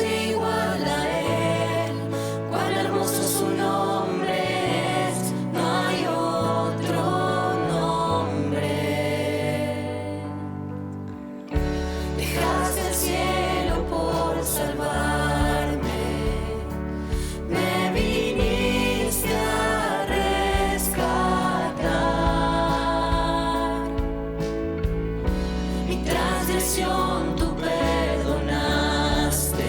se iguala a él. Cuán hermoso su nombre es, no hay otro nombre. Dejaste el cielo por salvarme, me viniste a rescatar. Mi transgresión tú perdonaste,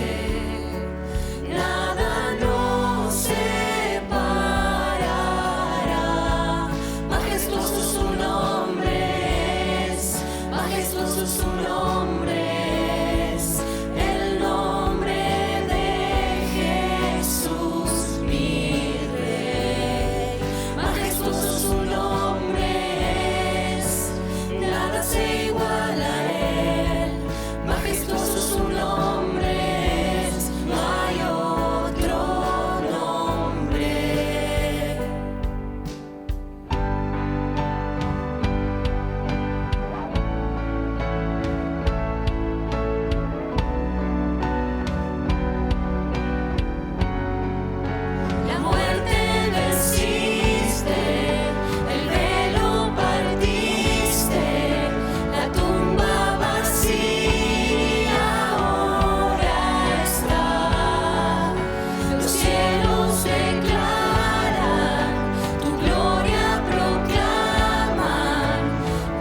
nada nos separará. Majestuoso su nombre es, majestuoso su nombre es, el nombre de Jesús mi Rey. Majestuoso su nombre es, nada se iguala a él. Majestuoso su nombre es, no hay otro nombre. La muerte venciste, el velo partiste, la tumba vacía ahora está. Los cielos declaran, tu gloria proclaman,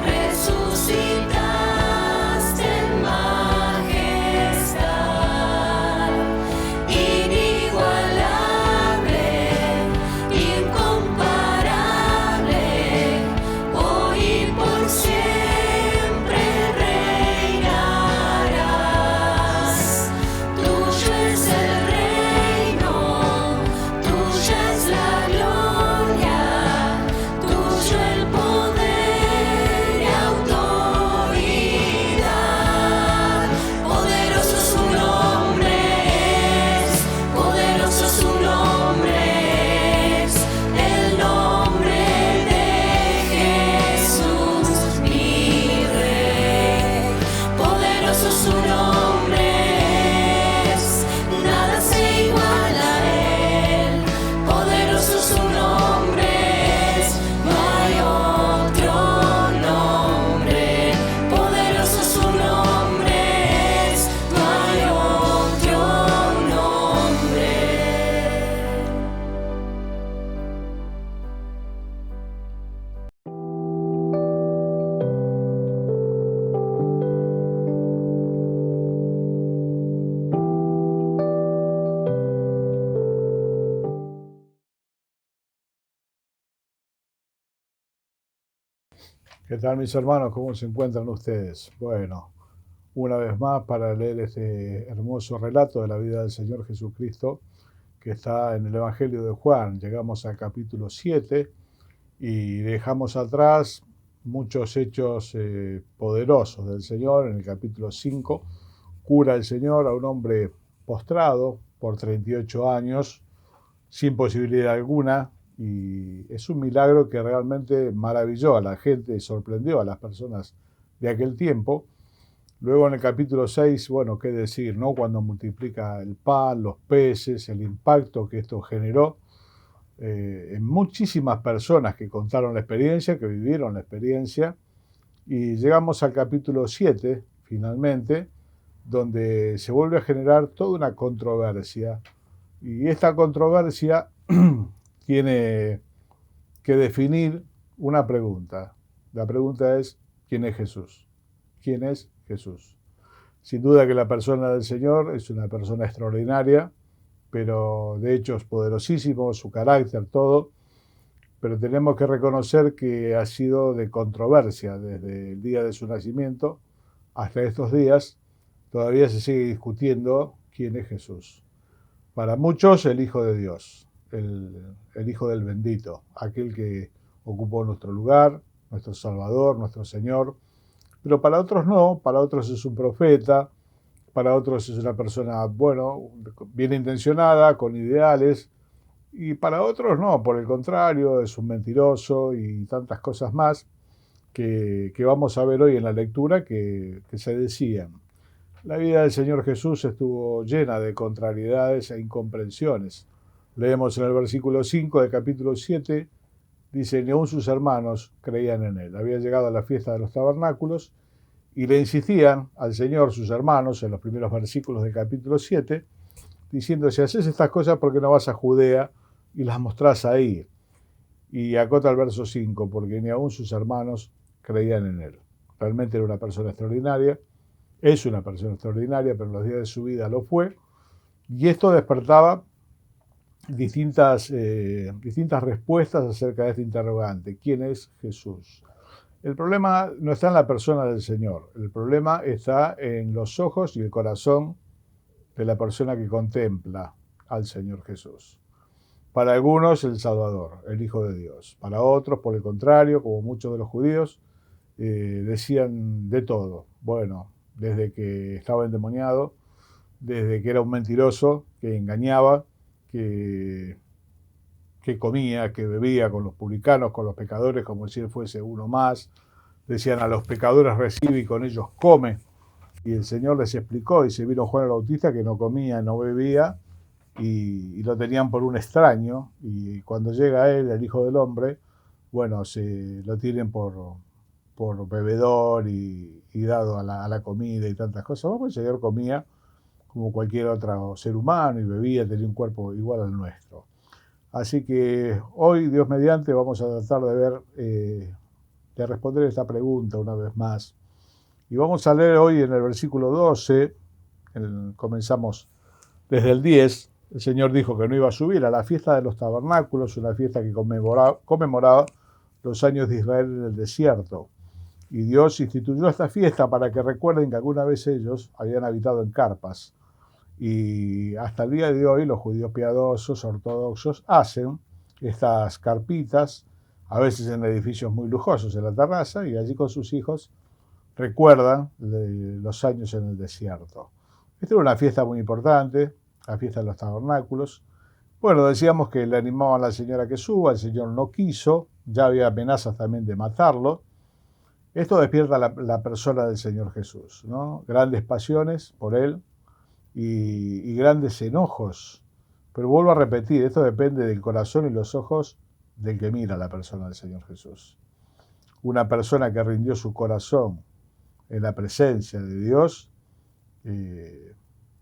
resucitaste en majestad. Inigualable, incomparable, hoy y por siempre reinarás. Tuyo es el reino, tuya es la gloria, tuyo el poder y autoridad. Poderoso su nombre es, poderoso su nombre es, el nombre de Jesús mi Rey. Poderoso su nombre es, nada se iguala a él. Poderoso su nombre es, no hay otro nombre. Poderoso su nombre es, no hay otro nombre. ¿Qué tal, mis hermanos? ¿Cómo se encuentran ustedes? Bueno, una vez más para leer este hermoso relato de la vida del Señor Jesucristo que está en el Evangelio de Juan. Llegamos al capítulo 7 y dejamos atrás muchos hechos poderosos del Señor. En el capítulo 5 cura el Señor a un hombre postrado por 38 años, sin posibilidad alguna, y es un milagro que realmente maravilló a la gente y sorprendió a las personas de aquel tiempo. Luego en el capítulo 6, bueno, qué decir, ¿no? Cuando multiplica el pan, los peces, el impacto que esto generó en muchísimas personas que contaron la experiencia, que vivieron la experiencia. Y llegamos al capítulo 7, finalmente, donde se vuelve a generar toda una controversia. Y esta controversia tiene que definir una pregunta. La pregunta es, ¿quién es Jesús? ¿Quién es Jesús? Sin duda que la persona del Señor es una persona extraordinaria, pero de hechos poderosísimos, su carácter, todo. Pero tenemos que reconocer que ha sido de controversia desde el día de su nacimiento hasta estos días. Todavía se sigue discutiendo quién es Jesús. Para muchos, el Hijo de Dios, el Hijo del bendito, aquel que ocupó nuestro lugar, nuestro Salvador, nuestro Señor. Pero para otros no, para otros es un profeta, para otros es una persona, bueno, bien intencionada, con ideales, y para otros no, por el contrario, es un mentiroso y tantas cosas más que vamos a ver hoy en la lectura que se decían. La vida del Señor Jesús estuvo llena de contrariedades e incomprensiones. Leemos en el versículo 5 del capítulo 7, dice, ni aun sus hermanos creían en él. Había llegado a la fiesta de los tabernáculos y le insistían al Señor sus hermanos en los primeros versículos del capítulo 7, diciendo, si haces estas cosas, ¿por qué no vas a Judea y las mostrás ahí? Y acota el verso 5, porque ni aun sus hermanos creían en él. Realmente era una persona extraordinaria, es una persona extraordinaria, pero en los días de su vida lo fue, y esto despertaba distintas respuestas acerca de este interrogante. ¿Quién es Jesús? El problema no está en la persona del Señor, el problema está en los ojos y el corazón de la persona que contempla al Señor Jesús. Para algunos el Salvador, el Hijo de Dios. Para otros, por el contrario, como muchos de los judíos, decían de todo. Bueno, desde que estaba endemoniado, desde que era un mentiroso, que engañaba, que comía, que bebía con los publicanos, con los pecadores, como si él fuese uno más. Decían, a los pecadores recibe y con ellos come. Y el Señor les explicó, y se vino Juan el Bautista, que no comía, no bebía, y lo tenían por un extraño. Y cuando llega él, el Hijo del Hombre, bueno, se lo tienen por bebedor y dado a la comida y tantas cosas. Bueno, el Señor comía como cualquier otro ser humano y bebía, tenía un cuerpo igual al nuestro. Así que hoy, Dios mediante, vamos a tratar de ver, de responder esta pregunta una vez más. Y vamos a leer hoy en el versículo 12, comenzamos desde el 10, el Señor dijo que no iba a subir a la fiesta de los tabernáculos, una fiesta que conmemoraba los años de Israel en el desierto. Y Dios instituyó esta fiesta para que recuerden que alguna vez ellos habían habitado en carpas. Y hasta el día de hoy los judíos piadosos, ortodoxos, hacen estas carpitas, a veces en edificios muy lujosos en la terraza, y allí con sus hijos recuerdan los años en el desierto. Esta era una fiesta muy importante, la fiesta de los tabernáculos. Bueno, decíamos que le animaban a la señora que suba, el Señor no quiso, ya había amenazas también de matarlo. Esto despierta la persona del Señor Jesús, ¿no? Grandes pasiones por él y grandes enojos. Pero vuelvo a repetir, esto depende del corazón y los ojos del que mira a la persona del Señor Jesús. Una persona que rindió su corazón en la presencia de Dios,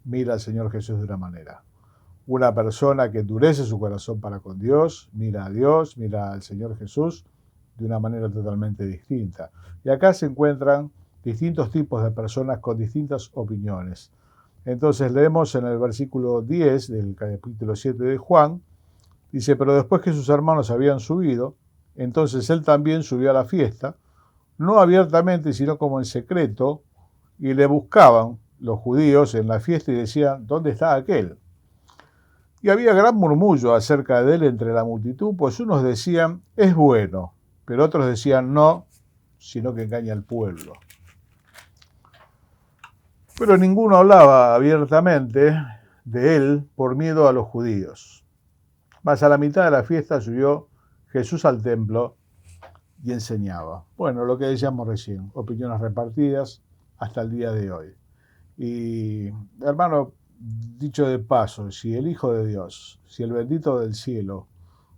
mira al Señor Jesús de una manera. Una persona que endurece su corazón para con Dios, mira a Dios, mira al Señor Jesús de una manera totalmente distinta. Y acá se encuentran distintos tipos de personas con distintas opiniones. Entonces leemos en el versículo 10 del capítulo 7 de Juan, dice, pero después que sus hermanos habían subido, entonces él también subió a la fiesta, no abiertamente, sino como en secreto, y le buscaban los judíos en la fiesta y decían, ¿dónde está aquel? Y había gran murmullo acerca de él entre la multitud, pues unos decían, es bueno, pero otros decían, no, sino que engaña al pueblo. Pero ninguno hablaba abiertamente de él por miedo a los judíos. Mas a la mitad de la fiesta subió Jesús al templo y enseñaba. Bueno, lo que decíamos recién, opiniones repartidas hasta el día de hoy. Y, hermano, dicho de paso, si el Hijo de Dios, si el bendito del cielo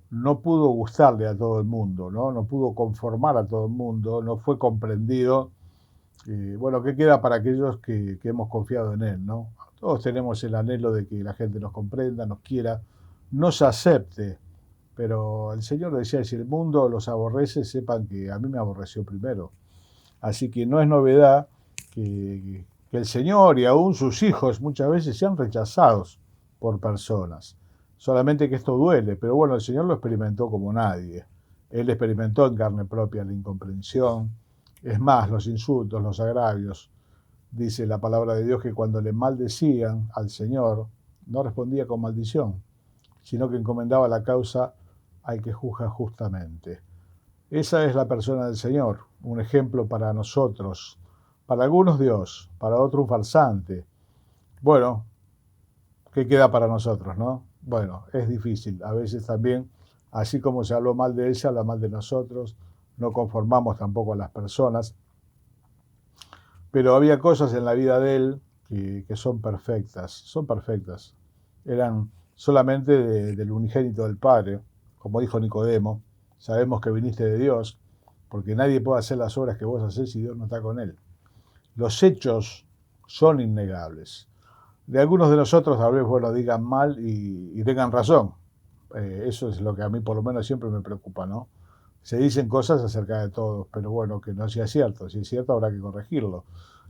no pudo gustarle a todo el mundo, no pudo conformar a todo el mundo, no fue comprendido, bueno, ¿qué queda para aquellos que hemos confiado en Él, ¿no? Todos tenemos el anhelo de que la gente nos comprenda, nos quiera, nos acepte, pero el Señor decía, si el mundo los aborrece, sepan que a mí me aborreció primero. Así que no es novedad que el Señor y aún sus hijos muchas veces sean rechazados por personas. Solamente que esto duele, pero bueno, el Señor lo experimentó como nadie. Él experimentó en carne propia la incomprensión, es más, los insultos, los agravios. Dice la palabra de Dios que cuando le maldecían al Señor, no respondía con maldición, sino que encomendaba la causa al que juzga justamente. Esa es la persona del Señor, un ejemplo para nosotros. Para algunos Dios, para otros un farsante. Bueno, ¿qué queda para nosotros, no? Bueno, es difícil. A veces también, así como se habló mal de él, se habla mal de nosotros. No conformamos tampoco a las personas. Pero había cosas en la vida de él que son perfectas. Eran solamente del unigénito del Padre, como dijo Nicodemo, sabemos que viniste de Dios, porque nadie puede hacer las obras que vos hacés si Dios no está con él. Los hechos son innegables. De algunos de nosotros tal vez digan mal y tengan razón. Eso es lo que a mí por lo menos siempre me preocupa, ¿no? Se dicen cosas acerca de todos, pero bueno, que no sea cierto. Si es cierto, habrá que corregirlo.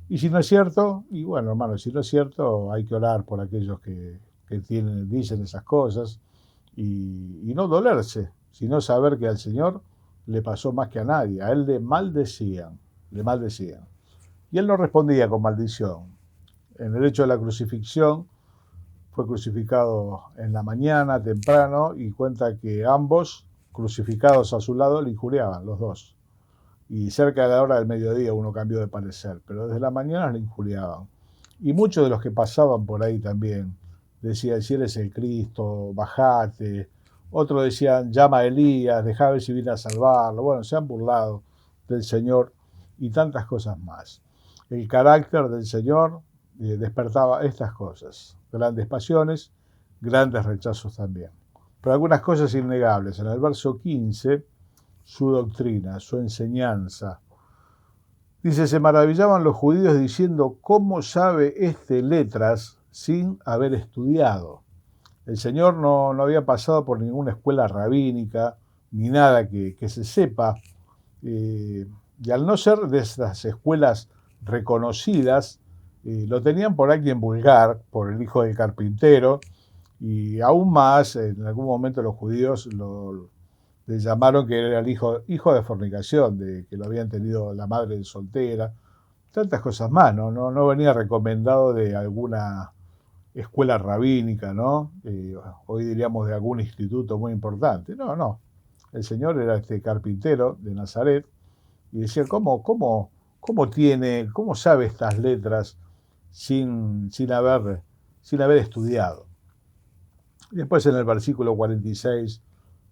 Y si no es cierto, y bueno, hermano, si no es cierto, hay que orar por aquellos que dicen esas cosas y no dolerse, sino saber que al Señor le pasó más que a nadie. A él le maldecían. Y él no respondía con maldición. En el hecho de la crucifixión, fue crucificado en la mañana, temprano, y cuenta que ambos, crucificados a su lado, le injuriaban, los dos. Y cerca de la hora del mediodía uno cambió de parecer, pero desde la mañana le injuriaban. Y muchos de los que pasaban por ahí también decían, si eres el Cristo, bajate. Otros decían, llama a Elías, dejá ver si viene a salvarlo. Bueno, se han burlado del Señor y tantas cosas más. El carácter del Señor despertaba estas cosas, grandes pasiones, grandes rechazos también. Pero algunas cosas innegables. En el verso 15, su doctrina, su enseñanza. Dice, se maravillaban los judíos diciendo, ¿cómo sabe este letras sin haber estudiado? El Señor no había pasado por ninguna escuela rabínica, ni nada que se sepa. Y al no ser de esas escuelas reconocidas, lo tenían por alguien vulgar, por el hijo del carpintero, y aún más, en algún momento los judíos le llamaron que era el hijo de fornicación, de que lo habían tenido la madre soltera, tantas cosas más, no venía recomendado de alguna escuela rabínica, ¿no? Hoy diríamos de algún instituto muy importante. No. El Señor era este carpintero de Nazaret y decía, ¿cómo sabe estas letras sin haber estudiado? Y después en el versículo 46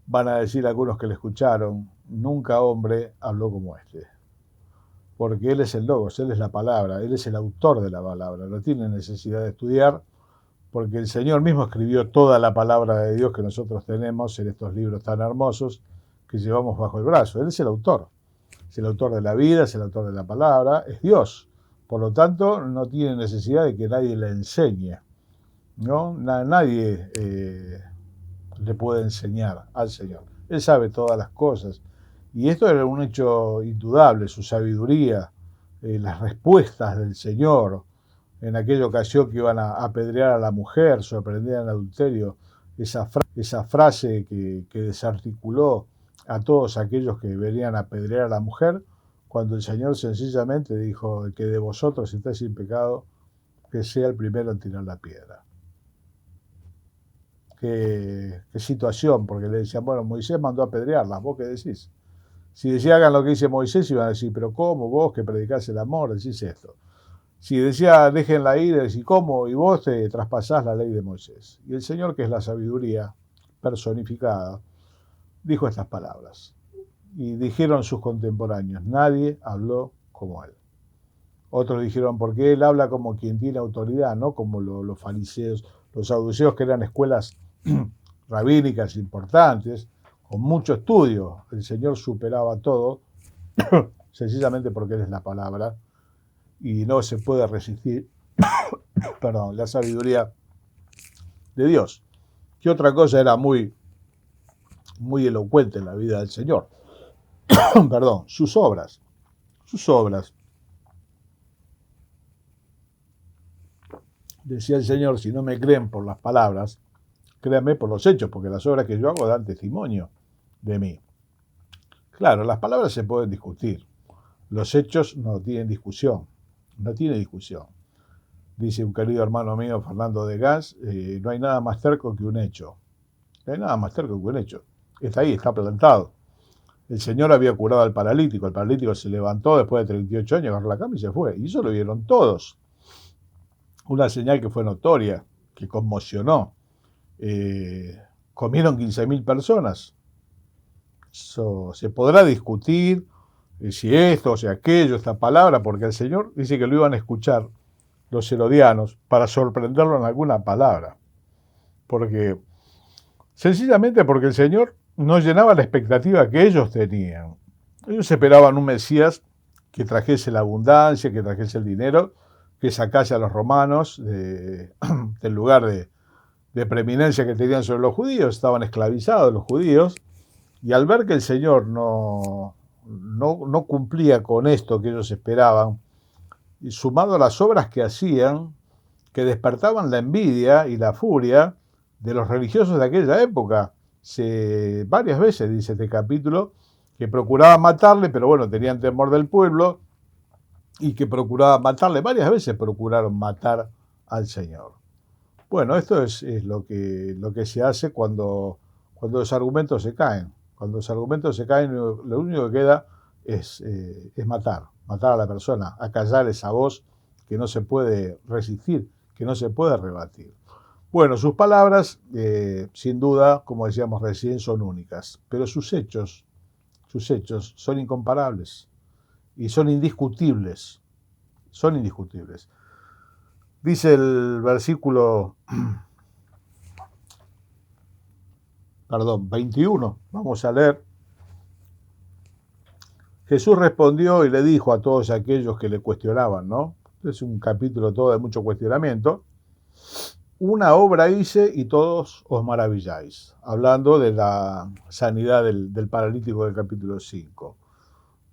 van a decir algunos que le escucharon, nunca hombre habló como este. Porque Él es el Logos, Él es la palabra, Él es el autor de la palabra, no tiene necesidad de estudiar, porque el Señor mismo escribió toda la palabra de Dios que nosotros tenemos en estos libros tan hermosos que llevamos bajo el brazo. Él es el autor de la vida, es el autor de la palabra, es Dios. Por lo tanto, no tiene necesidad de que nadie le enseñe, ¿no? Nadie le puede enseñar al Señor. Él sabe todas las cosas. Y esto era un hecho indudable, su sabiduría, las respuestas del Señor. En aquella ocasión que iban a apedrear a la mujer, sorprendida en adulterio, esa frase que desarticuló a todos aquellos que venían a apedrear a la mujer, cuando el Señor sencillamente dijo, el que de vosotros esté sin pecado, que sea el primero en tirar la piedra. Qué situación, porque le decían, bueno, Moisés mandó a apedrearlas, ¿vos qué decís? Si decía hagan lo que dice Moisés, iban a decir, pero ¿cómo vos que predicás el amor decís esto? Si decía déjenla ir, decís ¿cómo? Y vos te traspasás la ley de Moisés. Y el Señor, que es la sabiduría personificada, dijo estas palabras. Y dijeron sus contemporáneos, nadie habló como él. Otros dijeron, porque él habla como quien tiene autoridad, no como los fariseos, los saduceos, que eran escuelas rabínicas importantes, con mucho estudio. El Señor superaba todo, sencillamente porque Él es la palabra, y no se puede resistir la sabiduría de Dios. ¿Qué otra cosa era muy elocuente en la vida del Señor? Sus obras. Decía el Señor, si no me creen por las palabras, créanme por los hechos, porque las obras que yo hago dan testimonio de mí. Claro, las palabras se pueden discutir, los hechos no tienen discusión, Dice un querido hermano mío, Fernando de Gas, no hay nada más terco que un hecho. Está ahí, está plantado. El Señor había curado al paralítico se levantó después de 38 años, agarró la cama y se fue. Y eso lo vieron todos. Una señal que fue notoria, que conmocionó. Comieron 15.000 personas. Eso, se podrá discutir si esto o si aquello, esta palabra, porque el Señor dice que lo iban a escuchar los herodianos, para sorprenderlo en alguna palabra. Sencillamente porque el Señor no llenaba la expectativa que ellos tenían. Ellos esperaban un Mesías que trajese la abundancia, que trajese el dinero, que sacase a los romanos del lugar de preeminencia que tenían sobre los judíos. Estaban esclavizados los judíos, y al ver que el Señor no cumplía con esto que ellos esperaban, y sumado a las obras que hacían, que despertaban la envidia y la furia de los religiosos de aquella época. Varias veces dice este capítulo que procuraban matarle, pero bueno, tenían temor del pueblo, y que procuraban matarle. Varias veces procuraron matar al Señor. Bueno, esto es lo que se hace cuando los argumentos se caen. Cuando los argumentos se caen, lo único que queda es matar a la persona, acallar esa voz que no se puede resistir, que no se puede rebatir. Bueno, sus palabras, sin duda, como decíamos recién, son únicas, pero sus hechos son incomparables y son indiscutibles. Son indiscutibles. Dice el versículo 21, vamos a leer. Jesús respondió y le dijo a todos aquellos que le cuestionaban, ¿no? Es un capítulo todo de mucho cuestionamiento. Una obra hice y todos os maravilláis. Hablando de la sanidad del paralítico del capítulo 5.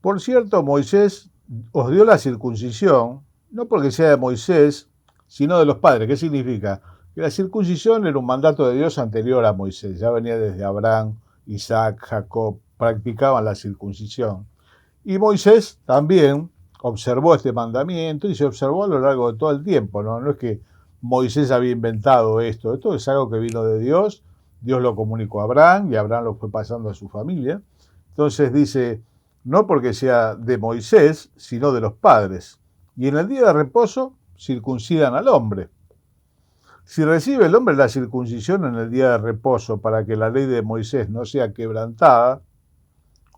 Por cierto, Moisés os dio la circuncisión, no porque sea de Moisés, sino de los padres. ¿Qué significa? Que la circuncisión era un mandato de Dios anterior a Moisés. Ya venía desde Abraham, Isaac, Jacob, practicaban la circuncisión. Y Moisés también observó este mandamiento y se observó a lo largo de todo el tiempo, ¿no? No es que Moisés había inventado esto es algo que vino de Dios. Dios lo comunicó a Abraham y Abraham lo fue pasando a su familia. Entonces dice, no porque sea de Moisés, sino de los padres. Y en el día de reposo circuncidan al hombre. Si recibe el hombre la circuncisión en el día de reposo para que la ley de Moisés no sea quebrantada,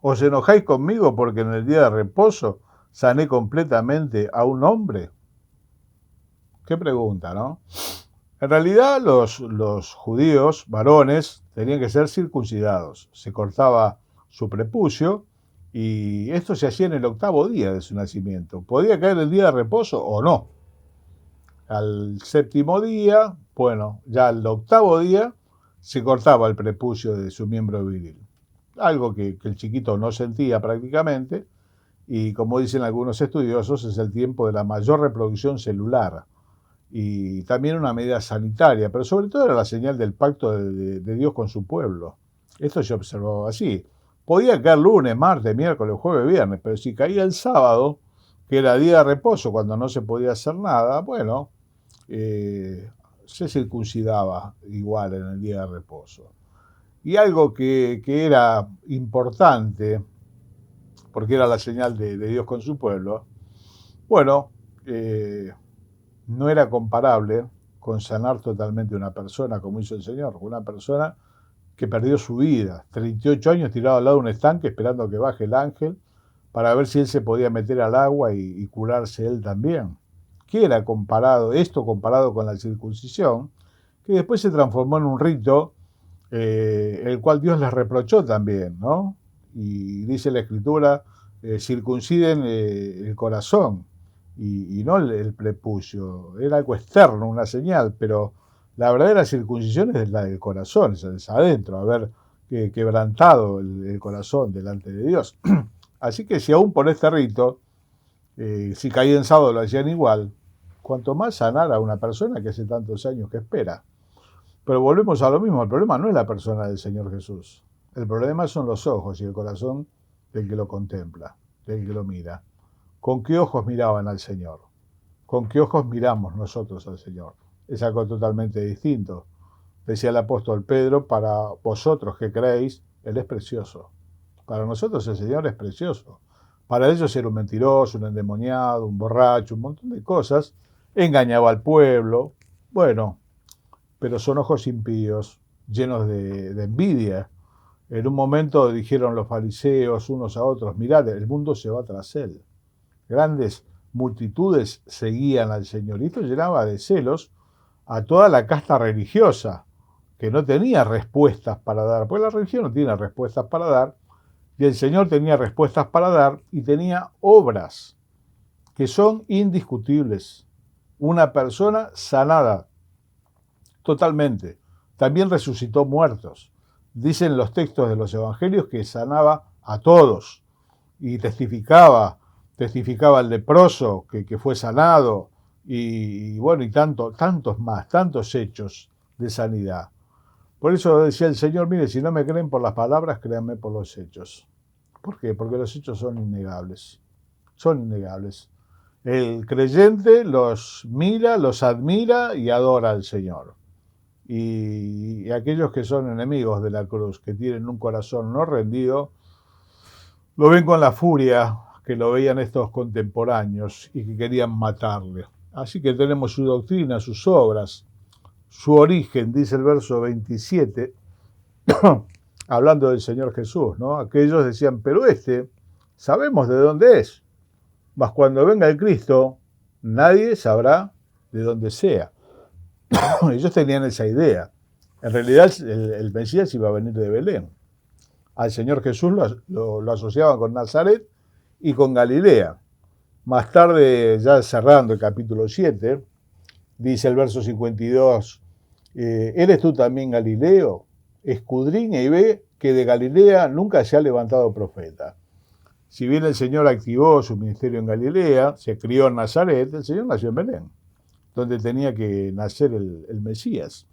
¿os enojáis conmigo porque en el día de reposo sané completamente a un hombre? Qué pregunta, ¿no? En realidad los judíos varones tenían que ser circuncidados. Se cortaba su prepucio y esto se hacía en el 8º día de su nacimiento. Podía caer el día de reposo o no. Al 7º día, bueno, ya al 8º día se cortaba el prepucio de su miembro viril. Algo que el chiquito no sentía prácticamente, y como dicen algunos estudiosos, es el tiempo de la mayor reproducción celular y también una medida sanitaria, pero sobre todo era la señal del pacto de Dios con su pueblo. Esto se observaba así. Podía caer lunes, martes, miércoles, jueves, viernes, pero si caía el sábado, que era día de reposo, cuando no se podía hacer nada, bueno, se circuncidaba igual en el día de reposo. Y algo que era importante, porque era la señal de Dios con su pueblo, bueno, no era comparable con sanar totalmente a una persona, como hizo el Señor, una persona que perdió su vida, 38 años tirado al lado de un estanque esperando a que baje el ángel para ver si él se podía meter al agua y curarse él también. ¿Qué era esto comparado con la circuncisión, que después se transformó en un rito, el cual Dios les reprochó también, ¿no? Y dice la Escritura, circunciden el corazón y no el prepucio. Era algo externo, una señal, pero la verdadera circuncisión es la del corazón, es adentro, haber quebrantado el corazón delante de Dios. Así que si aún por este rito, si caía en sábado lo hacían igual, cuanto más sanar a una persona que hace tantos años que espera. Pero volvemos a lo mismo, el problema no es la persona del Señor Jesús. El problema son los ojos y el corazón del que lo contempla, del que lo mira. ¿Con qué ojos miraban al Señor? ¿Con qué ojos miramos nosotros al Señor? Es algo totalmente distinto. Decía el apóstol Pedro, para vosotros que creéis, Él es precioso. Para nosotros el Señor es precioso. Para ellos era un mentiroso, un endemoniado, un borracho, un montón de cosas. Engañaba al pueblo. Bueno, pero son ojos impíos, llenos de envidia. En un momento dijeron los fariseos unos a otros, mirad, el mundo se va tras él. Grandes multitudes seguían al Señor. Y esto llenaba de celos a toda la casta religiosa, que no tenía respuestas para dar, porque la religión no tiene respuestas para dar, y el Señor tenía respuestas para dar y tenía obras que son indiscutibles. Una persona sanada totalmente. También resucitó muertos. Dicen los textos de los evangelios que sanaba a todos y testificaba al leproso que fue sanado y bueno, y tantos más, tantos hechos de sanidad. Por eso decía el Señor, mire, si no me creen por las palabras, créanme por los hechos. ¿Por qué? Porque los hechos son innegables. Son innegables. El creyente los mira, los admira y adora al Señor. Y aquellos que son enemigos de la cruz, que tienen un corazón no rendido, lo ven con la furia que lo veían estos contemporáneos y que querían matarle. Así que tenemos su doctrina, sus obras, su origen, dice el verso 27, hablando del Señor Jesús, ¿no? Aquellos decían, pero sabemos de dónde es, mas cuando venga el Cristo, nadie sabrá de dónde sea. Ellos tenían esa idea. En realidad el Mesías iba a venir de Belén. Al Señor Jesús lo asociaban con Nazaret y con Galilea. Más tarde, ya cerrando el capítulo 7, dice el verso 52, ¿eres tú también Galileo? Escudriña y ve que de Galilea nunca se ha levantado profeta. Si bien el Señor activó su ministerio en Galilea, se crió en Nazaret, el Señor nació en Belén, donde tenía que nacer el Mesías.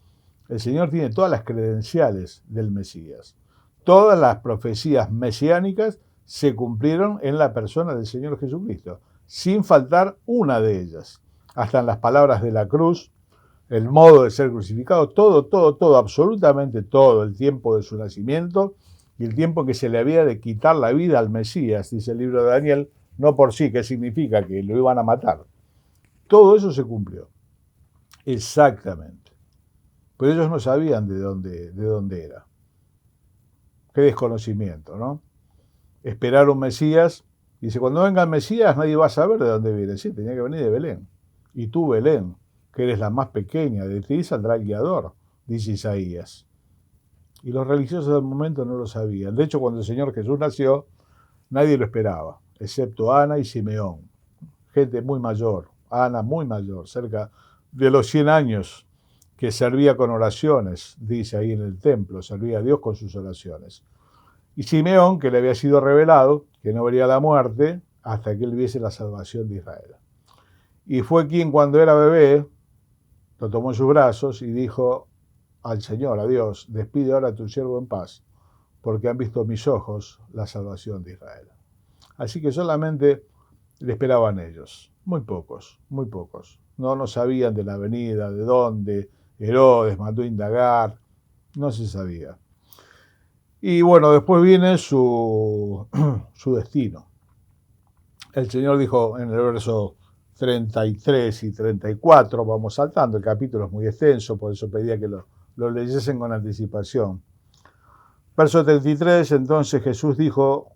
El Señor tiene todas las credenciales del Mesías. Todas las profecías mesiánicas se cumplieron en la persona del Señor Jesucristo, sin faltar una de ellas. Hasta en las palabras de la cruz, el modo de ser crucificado, todo, absolutamente todo, el tiempo de su nacimiento y el tiempo que se le había de quitar la vida al Mesías, dice el libro de Daniel, no por sí, que significa que lo iban a matar. Todo eso se cumplió. Exactamente. Pero ellos no sabían de dónde era. Qué desconocimiento, ¿no? Esperar un Mesías. Dice, cuando venga el Mesías nadie va a saber de dónde viene. Sí, tenía que venir de Belén. Y tú, Belén, que eres la más pequeña, de ti saldrá el guiador, dice Isaías. Y los religiosos del momento no lo sabían. De hecho, cuando el Señor Jesús nació, nadie lo esperaba, excepto Ana y Simeón. Gente muy mayor, Ana muy mayor, cerca de los 100 años, que servía con oraciones, dice ahí en el templo, servía a Dios con sus oraciones. Y Simeón, que le había sido revelado, que no vería la muerte hasta que él viese la salvación de Israel. Y fue quien cuando era bebé, lo tomó en sus brazos y dijo al Señor, a Dios, despide ahora a tu siervo en paz, porque han visto mis ojos la salvación de Israel. Así que solamente le esperaban ellos, muy pocos. No sabían de la venida, de dónde. Herodes mandó indagar, no se sabía. Y bueno, después viene su destino. El Señor dijo en el verso 33 y 34, vamos saltando, el capítulo es muy extenso, por eso pedía que lo leyesen con anticipación. Verso 33, entonces Jesús dijo,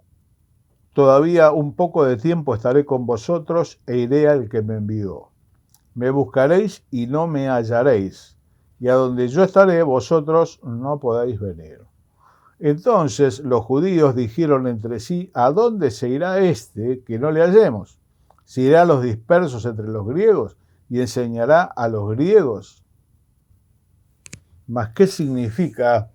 todavía un poco de tiempo estaré con vosotros e iré al que me envió. Me buscaréis y no me hallaréis, y a donde yo estaré vosotros no podéis venir. Entonces los judíos dijeron entre sí, ¿a dónde se irá este que no le hallemos? ¿Se irá a los dispersos entre los griegos y enseñará a los griegos? ¿Mas qué significa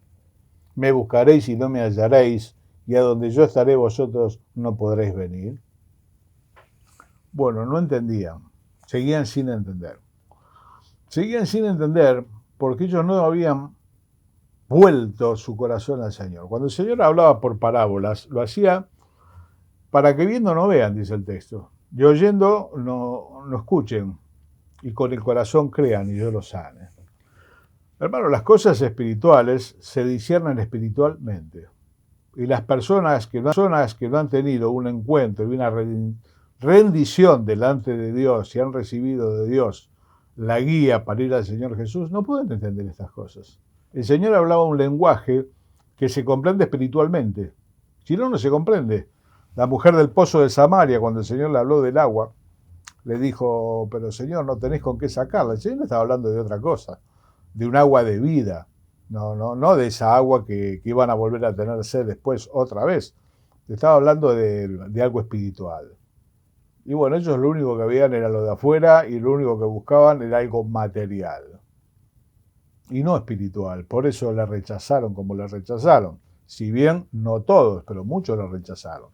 me buscaréis y no me hallaréis, y a donde yo estaré vosotros no podréis venir? Bueno, no entendían, seguían sin entender. Seguían sin entender porque ellos no habían vuelto su corazón al Señor. Cuando el Señor hablaba por parábolas, lo hacía para que viendo no vean, dice el texto, y oyendo no escuchen, y con el corazón crean y yo los sane. Hermano, las cosas espirituales se disciernen espiritualmente. Y las personas que no han tenido un encuentro y una rendición delante de Dios y han recibido de Dios la guía para ir al Señor Jesús, no pueden entender estas cosas. El Señor hablaba un lenguaje que se comprende espiritualmente. Si no, no se comprende. La mujer del pozo de Samaria, cuando el Señor le habló del agua, le dijo, pero Señor, no tenés con qué sacarla. El Señor le estaba hablando de otra cosa, de un agua de vida, no de esa agua que iban a volver a tener sed después otra vez. Le estaba hablando de algo espiritual. Y bueno, ellos lo único que veían era lo de afuera y lo único que buscaban era algo material y no espiritual. Por eso le rechazaron como le rechazaron. Si bien no todos, pero muchos lo rechazaron.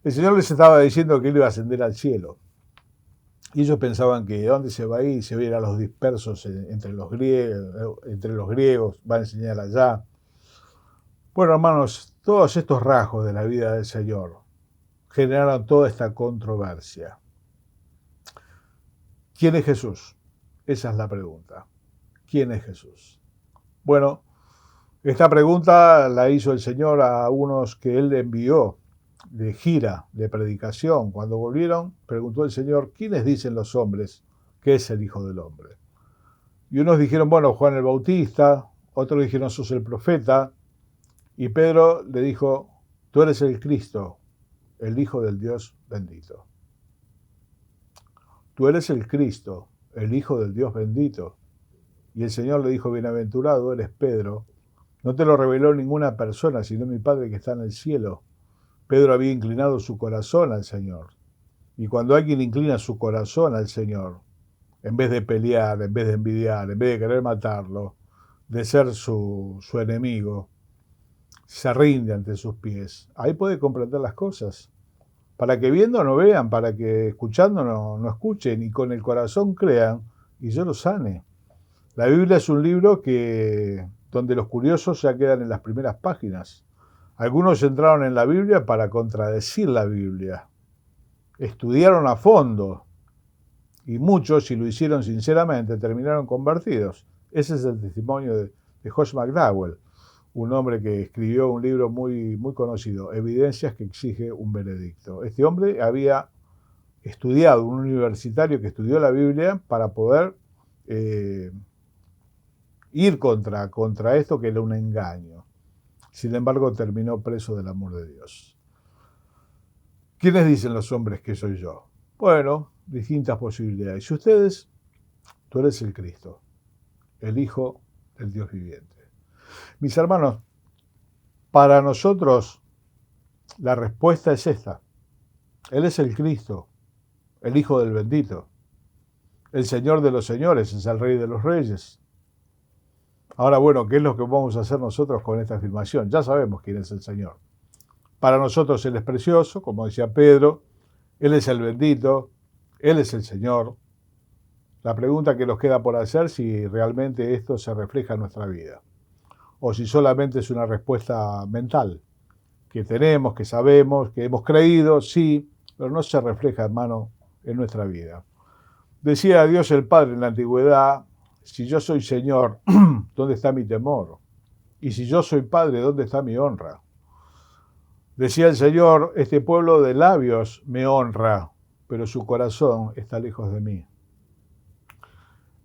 El Señor les estaba diciendo que Él iba a ascender al cielo. Y ellos pensaban que ¿dónde se va a ir? Se va a ir a los dispersos entre los griegos, va a enseñar allá. Bueno, hermanos, todos estos rasgos de la vida del Señor generaron toda esta controversia. ¿Quién es Jesús? Esa es la pregunta. ¿Quién es Jesús? Bueno, esta pregunta la hizo el Señor a unos que Él envió de gira, de predicación. Cuando volvieron, preguntó el Señor, ¿quiénes dicen los hombres que es el Hijo del Hombre? Y unos dijeron, bueno, Juan el Bautista, otros dijeron, sos el profeta, y Pedro le dijo, tú eres el Cristo, el Hijo del Dios bendito. Tú eres el Cristo, el Hijo del Dios bendito. Y el Señor le dijo, bienaventurado eres Pedro, no te lo reveló ninguna persona, sino mi Padre que está en el cielo. Pedro había inclinado su corazón al Señor. Y cuando alguien inclina su corazón al Señor, en vez de pelear, en vez de envidiar, en vez de querer matarlo, de ser su enemigo, se rinde ante sus pies. Ahí puede comprender las cosas. Para que viendo no vean, para que escuchando no escuchen, y con el corazón crean, y yo los sane. La Biblia es un libro donde los curiosos ya quedan en las primeras páginas. Algunos entraron en la Biblia para contradecir la Biblia. Estudiaron a fondo y muchos, si lo hicieron sinceramente, terminaron convertidos. Ese es el testimonio de Josh McDowell, un hombre que escribió un libro muy, muy conocido, Evidencias que exige un veredicto. Este hombre había estudiado, un universitario que estudió la Biblia para poder ir contra esto que era un engaño. Sin embargo, terminó preso del amor de Dios. ¿Quiénes dicen los hombres que soy yo? Bueno, distintas posibilidades. Y ustedes, tú eres el Cristo, el Hijo del Dios viviente. Mis hermanos, para nosotros la respuesta es esta. Él es el Cristo, el Hijo del bendito, el Señor de los señores, es el Rey de los reyes. Ahora, bueno, ¿qué es lo que vamos a hacer nosotros con esta afirmación? Ya sabemos quién es el Señor. Para nosotros Él es precioso, como decía Pedro, Él es el bendito, Él es el Señor. La pregunta que nos queda por hacer es si realmente esto se refleja en nuestra vida, o si solamente es una respuesta mental, que tenemos, que sabemos, que hemos creído, sí, pero no se refleja, hermano, en nuestra vida. Decía Dios el Padre en la antigüedad, si yo soy Señor, ¿dónde está mi temor? Y si yo soy Padre, ¿dónde está mi honra? Decía el Señor, este pueblo de labios me honra, pero su corazón está lejos de mí.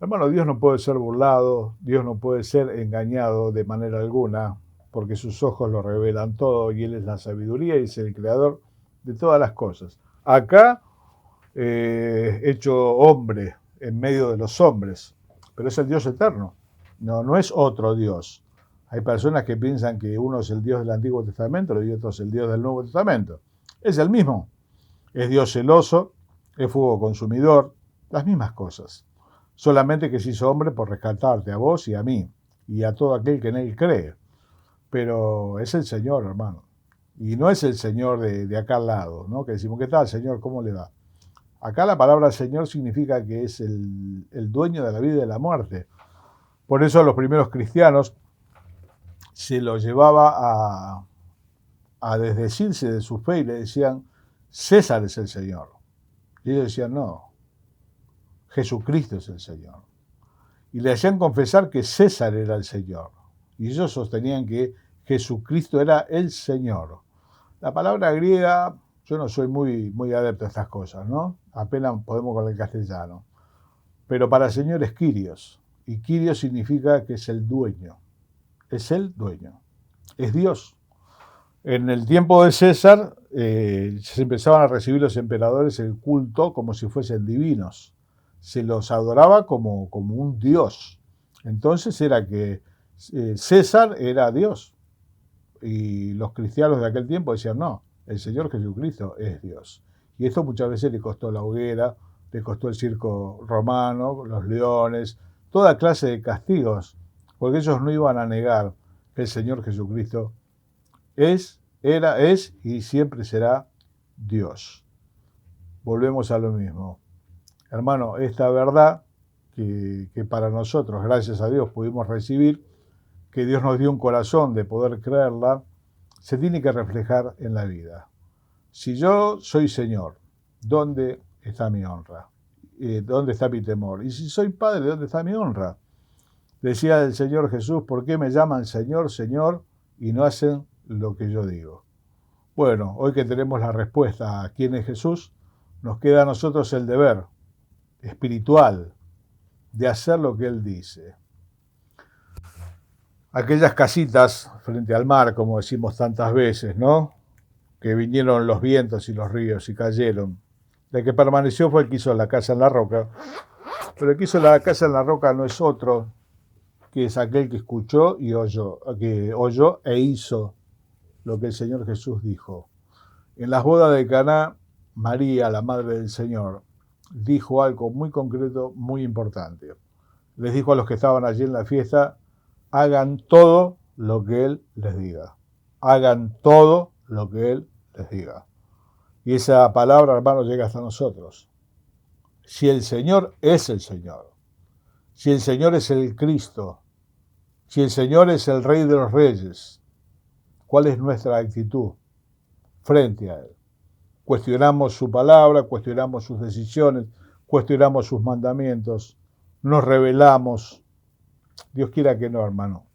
Hermano, Dios no puede ser burlado, Dios no puede ser engañado de manera alguna, porque sus ojos lo revelan todo y Él es la sabiduría y es el creador de todas las cosas. Acá, hecho hombre en medio de los hombres, pero es el Dios eterno, no es otro Dios. Hay personas que piensan que uno es el Dios del Antiguo Testamento y otro es el Dios del Nuevo Testamento. Es el mismo. Es Dios celoso, es fuego consumidor, las mismas cosas. Solamente que se hizo hombre por rescatarte a vos y a mí, y a todo aquel que en Él cree. Pero es el Señor, hermano. Y no es el Señor de acá al lado, ¿no? Que decimos, ¿qué tal, Señor? ¿Cómo le va? Acá la palabra Señor significa que es el dueño de la vida y de la muerte. Por eso a los primeros cristianos se los llevaba a desdecirse de su fe y le decían, César es el Señor. Y ellos decían, no, Jesucristo es el Señor. Y le hacían confesar que César era el Señor. Y ellos sostenían que Jesucristo era el Señor. La palabra griega, yo no soy muy adepto a estas cosas, ¿no? Apenas podemos con el castellano. Pero para Señor es Kyrios. Y Kyrios significa que es el dueño. Es el dueño. Es Dios. En el tiempo de César se empezaban a recibir los emperadores el culto como si fuesen divinos. Se los adoraba como un dios. Entonces era que César era Dios. Y los cristianos de aquel tiempo decían, no, el Señor Jesucristo es Dios. Y esto muchas veces le costó la hoguera, le costó el circo romano, los leones, toda clase de castigos, porque ellos no iban a negar que el Señor Jesucristo es y siempre será Dios. Volvemos a lo mismo. Hermano, esta verdad que para nosotros, gracias a Dios, pudimos recibir, que Dios nos dio un corazón de poder creerla, se tiene que reflejar en la vida. Si yo soy Señor, ¿dónde está mi honra? ¿Dónde está mi temor? Y si soy Padre, ¿dónde está mi honra? Decía el Señor Jesús, ¿por qué me llaman Señor, Señor y no hacen lo que yo digo? Bueno, hoy que tenemos la respuesta a quién es Jesús, nos queda a nosotros el deber espiritual de hacer lo que Él dice. Aquellas casitas frente al mar, como decimos tantas veces, ¿no? Que vinieron los vientos y los ríos y cayeron. El que permaneció fue el que hizo la casa en la roca. Pero el que hizo la casa en la roca no es otro que es aquel que escuchó y oyó e hizo lo que el Señor Jesús dijo. En las bodas de Caná, María, la madre del Señor, dijo algo muy concreto, muy importante. Les dijo a los que estaban allí en la fiesta, hagan todo lo que Él les diga. Hagan todo lo que Él les diga. Y esa palabra, hermano, llega hasta nosotros. Si el Señor es el Señor, si el Señor es el Cristo, si el Señor es el Rey de los Reyes, ¿cuál es nuestra actitud frente a Él? Cuestionamos su palabra, cuestionamos sus decisiones, cuestionamos sus mandamientos, nos rebelamos. Dios quiera que no, hermano,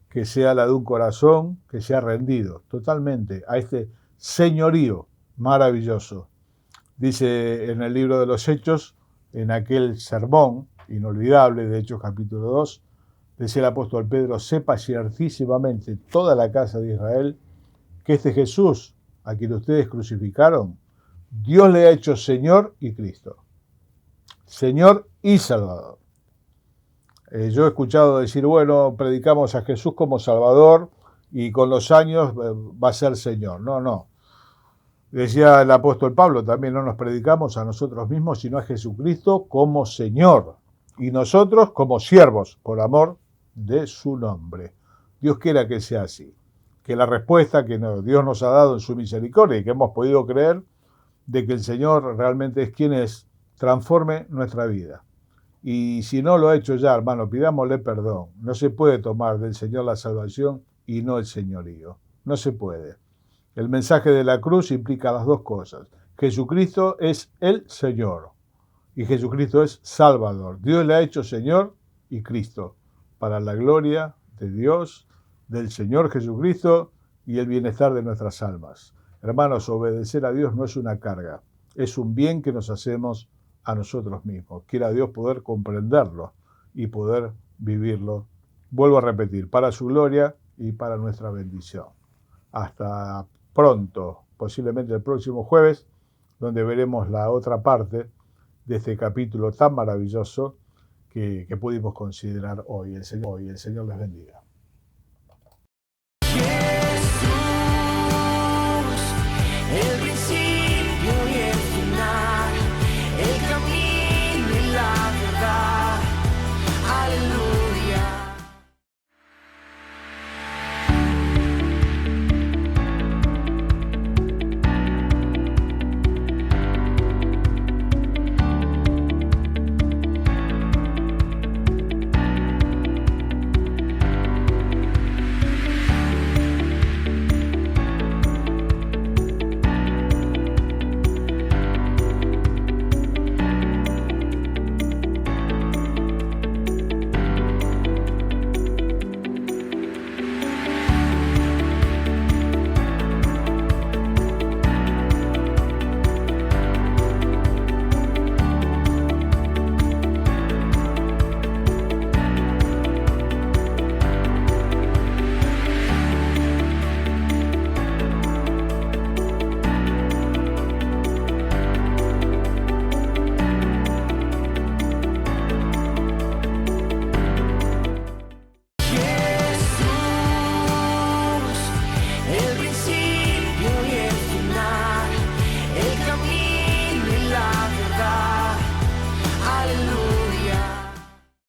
que sea la de un corazón que sea rendido totalmente a este señorío maravilloso. Dice en el libro de los Hechos, en aquel sermón inolvidable de Hechos capítulo 2, decía el apóstol Pedro, sepa ciertísimamente toda la casa de Israel que este Jesús, a quien ustedes crucificaron, Dios le ha hecho Señor y Cristo. Señor y Salvador. Yo he escuchado decir, bueno, predicamos a Jesús como Salvador y con los años va a ser Señor. No. Decía el apóstol Pablo, también no nos predicamos a nosotros mismos, sino a Jesucristo como Señor y nosotros como siervos, por amor de su nombre. Dios quiera que sea así. Que la respuesta que Dios nos ha dado en su misericordia y que hemos podido creer de que el Señor realmente es quien es, transforme nuestra vida. Y si no lo ha hecho ya, hermano, pidámosle perdón. No se puede tomar del Señor la salvación y no el señorío. No se puede. El mensaje de la cruz implica las dos cosas. Jesucristo es el Señor y Jesucristo es Salvador. Dios le ha hecho Señor y Cristo para la gloria de Dios, del Señor Jesucristo y el bienestar de nuestras almas. Hermanos, obedecer a Dios no es una carga, es un bien que nos hacemos a nosotros mismos. Quiera Dios poder comprenderlo y poder vivirlo. Vuelvo a repetir, para su gloria y para nuestra bendición. Hasta pronto, posiblemente el próximo jueves, donde veremos la otra parte de este capítulo tan maravilloso que pudimos considerar hoy. El Señor les bendiga.